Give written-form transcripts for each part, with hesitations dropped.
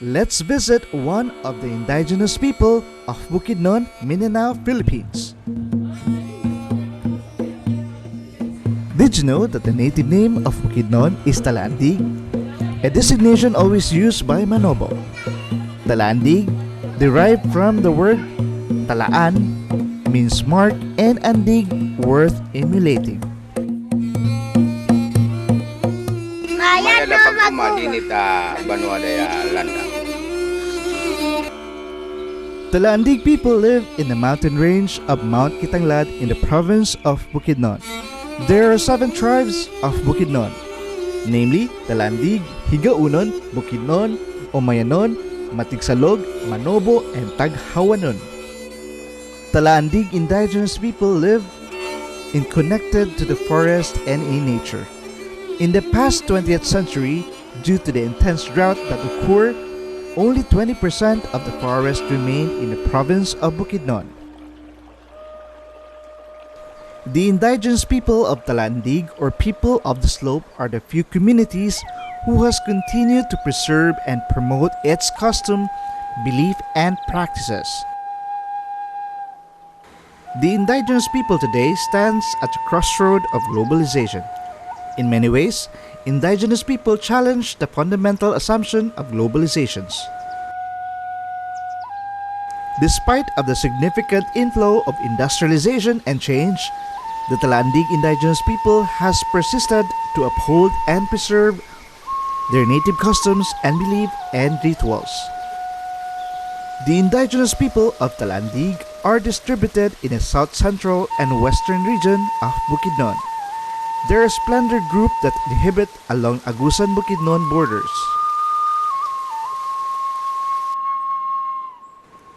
let's visit one of the indigenous people of Bukidnon, Mindanao, Philippines. Did you know that the native name of Bukidnon is Talandig, a designation always used by Manobo? Talandig, derived from the word talaan, means mark, and andig, worth emulating. Maya na pagkumadinit banwa daya landa. Talandig people live in the mountain range of Mount Kitanglad in the province of Bukidnon. There are 7 tribes of Bukidnon, namely Talandig, Higaunon, Bukidnon, Omayanon, Matigsalog, Manobo, and Taghawanon. Talandig indigenous people live in connected to the forest and in nature. In the past 20th century, due to the intense drought that occurred, only 20% of the forest remained in the province of Bukidnon. The indigenous people of Talandig, or people of the slope, are the few communities who has continued to preserve and promote its custom, belief, and practices. The indigenous people today stands at the crossroad of globalization. In many ways, indigenous people challenge the fundamental assumption of globalizations. Despite of the significant inflow of industrialization and change, the Talandig indigenous people has persisted to uphold and preserve their native customs and belief and rituals. The indigenous people of Talandig are distributed in the south central and western region of Bukidnon. They are a splendid group that inhabit along Agusan-Bukidnon borders.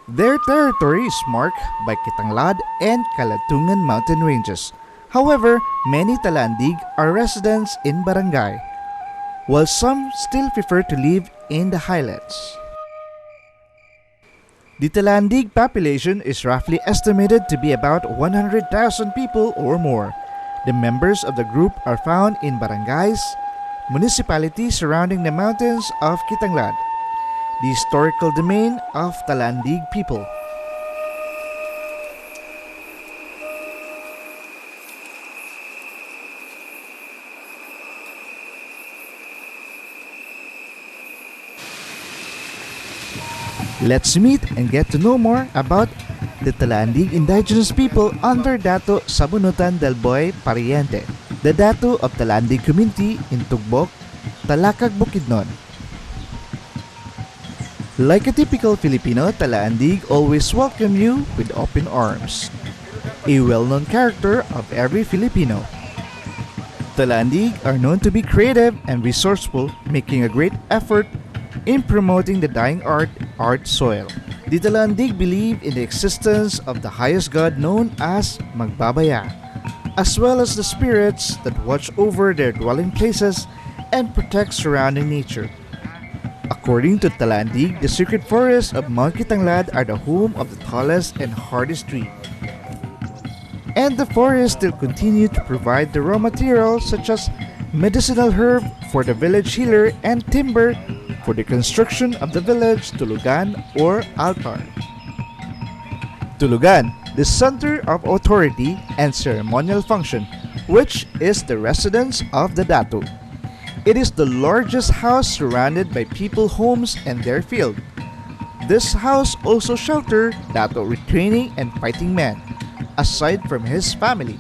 Their territory is marked by Kitanglad and Kalatungan mountain ranges. However, many Talandig are residents in barangay, while some still prefer to live in the highlands. The Talandig population is roughly estimated to be about 100,000 people or more. The members of the group are found in barangays, municipalities surrounding the mountains of Kitanglad, the historical domain of Talandig people. Let's meet and get to know more about the Talandig indigenous people under Dato Sabunutan del Boy Pariente, the Dato of Talandig community in Tugbok, Talakag, Bukidnon. Like a typical Filipino, Talandig always welcome you with open arms, a well-known character of every Filipino. Talandig are known to be creative and resourceful, making a great effort in promoting the dying art soil. The Talandig believe in the existence of the highest god known as Magbabaya, as well as the spirits that watch over their dwelling places and protect surrounding nature. According to Talandig, the sacred forests of Mount Kitanglad are the home of the tallest and hardest tree. And the forests still continue to provide the raw materials such as medicinal herb for the village healer and timber for the construction of the village Tulugan or altar. Tulugan, the center of authority and ceremonial function, which is the residence of the Dato. It is the largest house surrounded by people homes and their field. This house also shelters Dato retraining and fighting men, aside from his family.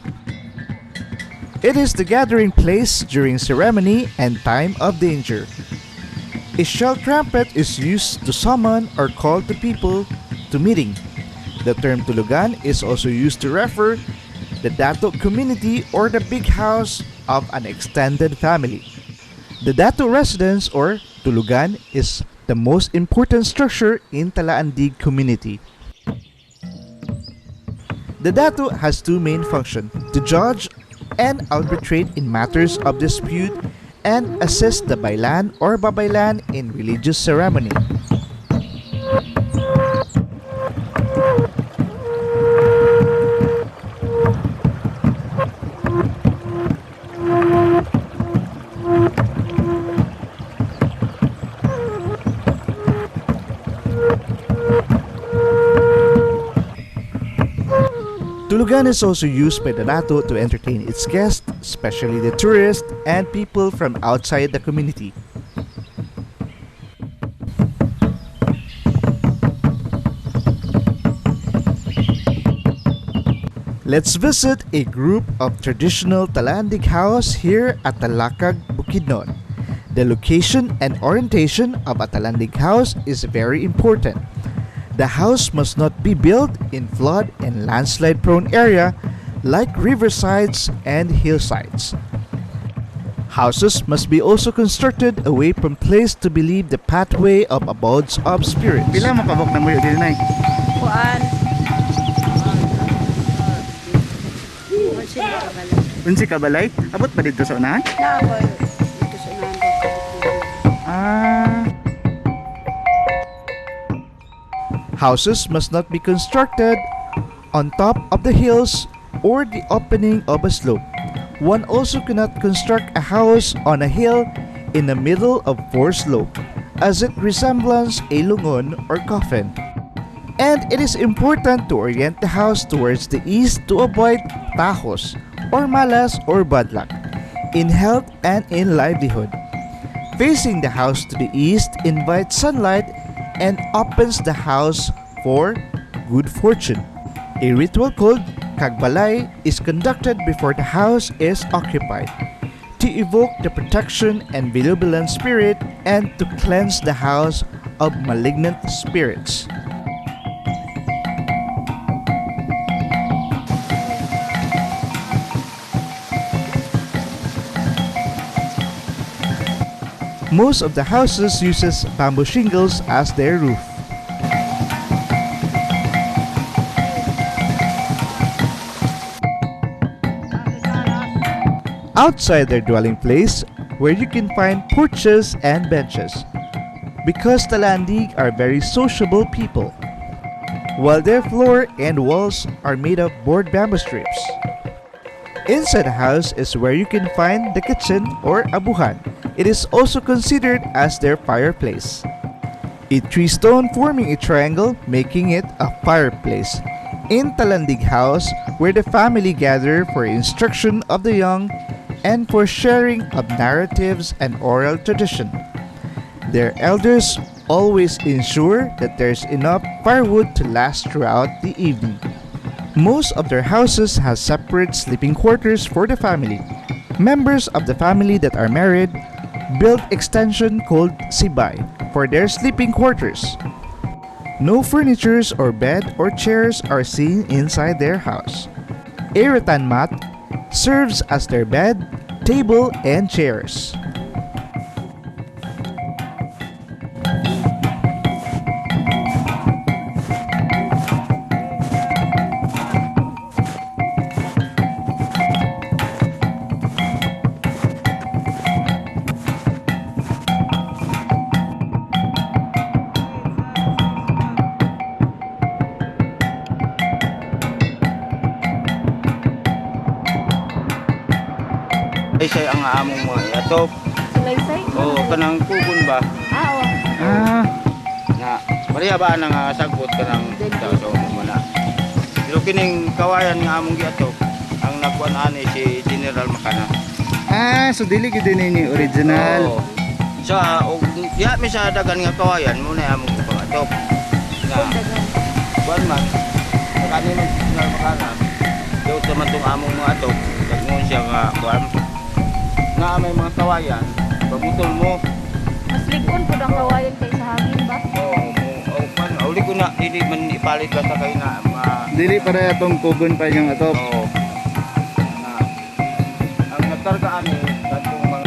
It is the gathering place during ceremony and time of danger. A shell trumpet is used to summon or call to people to meeting. The term Tulugan is also used to refer the Dato community or the big house of an extended family. The Dato residence or Tulugan is the most important structure in Talandig community. The Dato has 2 main functions: to judge and arbitrate in matters of dispute and assist the baylan or babaylan in religious ceremony. Tulugan is also used by the Nato to entertain its guests, especially the tourists and people from outside the community. Let's visit a group of traditional Talandig house here at Talakag, Bukidnon. The location and orientation of a Talandig house is very important. The house must not be built in flood and landslide prone area like riversides and hillsides. Houses must be also constructed away from place to believe the pathway of abodes of spirits. Pila makabok na mo yun din na Kuan. Unsi ka balay? Abot ba dito sa unahan? Naboy. Dito sa nando. Houses must not be constructed on top of the hills or the opening of a slope. One also cannot construct a house on a hill in the middle of forest slope, as it resembles a lungon or coffin. And it is important to orient the house towards the east to avoid tajos or malas or bad luck in health and in livelihood. Facing the house to the east invites sunlight and opens the house for good fortune. A ritual called Kagbalay is conducted before the house is occupied to evoke the protection and benevolent spirit and to cleanse the house of malignant spirits. Most of the houses uses bamboo shingles as their roof. Outside their dwelling place, where you can find porches and benches, because Talandig are very sociable people, while their floor and walls are made of board bamboo strips. Inside the house is where you can find the kitchen or abuhan. It is also considered as their fireplace. A tree stone forming a triangle, making it a fireplace. In Talandig house, where the family gather for instruction of the young and for sharing of narratives and oral tradition. Their elders always ensure that there's enough firewood to last throughout the evening. Most of their houses have separate sleeping quarters for the family. Members of the family that are married build extension called sibay for their sleeping quarters. No furnitures or bed or chairs are seen inside their house. A rattan mat serves as their bed, table, and chairs. Say ang among mga atop. Sulaysay. O kanang kugon ba? Oo. Na Maria ba nang sagbot kanang sa mo na. Pero kining kawayan nga among giatop, ang nakuan ani si General Makana. So dili gid ni original. Oo. Sa og diha mi sa dagan nga kawayan mo na among pag-atop. Na kuan man kani man General Makana. Daw man tong among mga atop, dagon siya nga kuan na may mga kawayan, pagutol mo. Mas ligon po ang kawayan kay sa hangin ba? Uli ko na, hindi man ipalit basta kayo na Dili para atong kugon pa yung atop. Oo. Ang nagkargaan eh, katong mga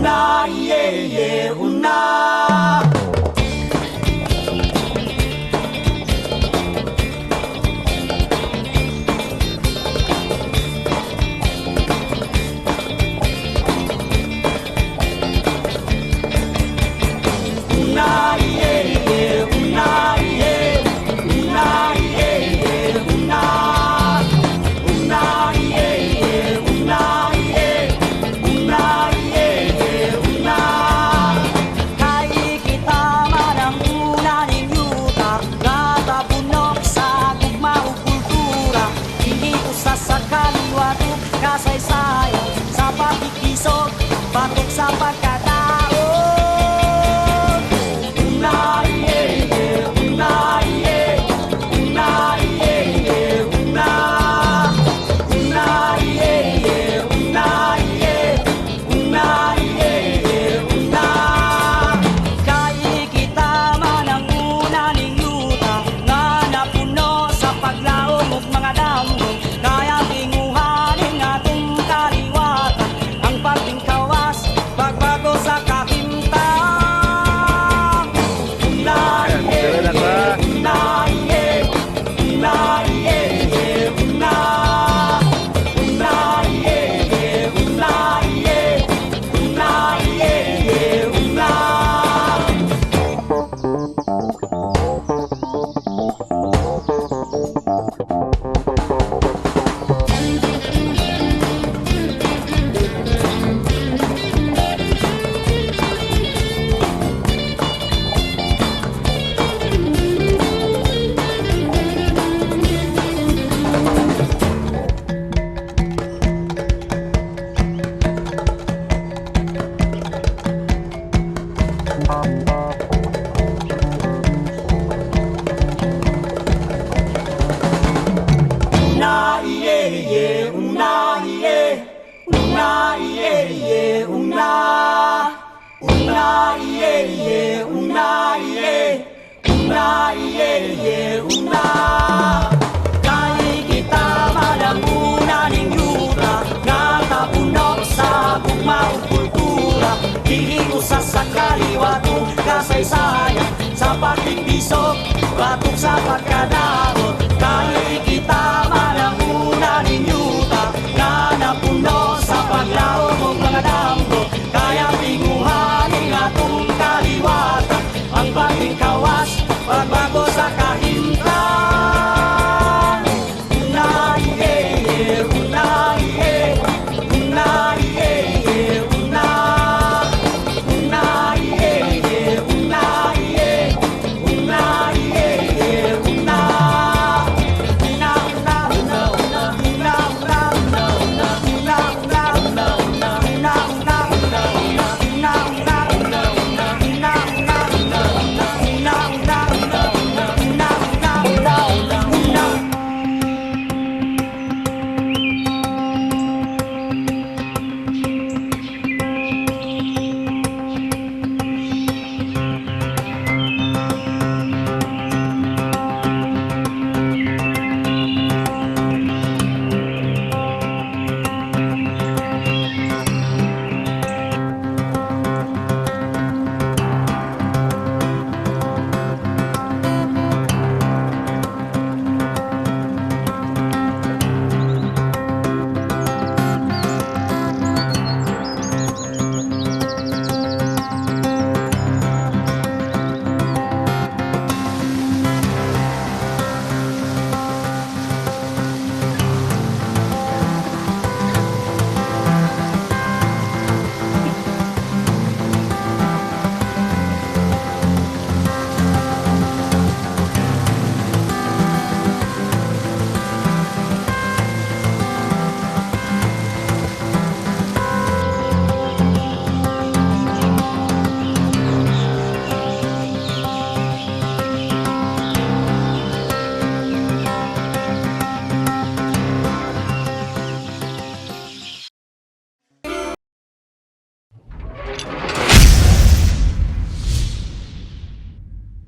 una, yeah, yeah, una. Una, yeah, yeah, una, yeah, una, yeah, yeah, una. Una, yeah, yeah, una, yeah, una, yeah, yeah, una. Kay kita man ang una ning yuta, natapunok sa gugmaong kultura. Hindi usa sa kaliwatu, kasaysayan, sa pakikisog, patok sa pagkatao. Una, yeah, yeah, una, yeah, una, yeah, yeah, una. Una, yeah, yeah, una, yeah, una, yeah, yeah, una. Kay kita man ang una ning yuta, nga napuno sa paglaom ug mga damo. Kaya tinguhanin atong kaliwatan ang pagtingkawas, pagbago sa kahimtang. Una, yeah, yeah, una, yeah, una, yeah, yeah, una. Una, yeah, yeah, una, yeah, una, yeah, yeah, una. Una, yeah, yeah, una, yeah, una, yeah, yeah, una. Una, yeah, yeah, una, yeah, una, yeah, yeah, una. Kay kita man ang una ning yuta, nga tapunok sa gugmaong kultura. Dili usa sa kaliwatu, kasaysayan, sa pagtibisok, batok sa pagkadao.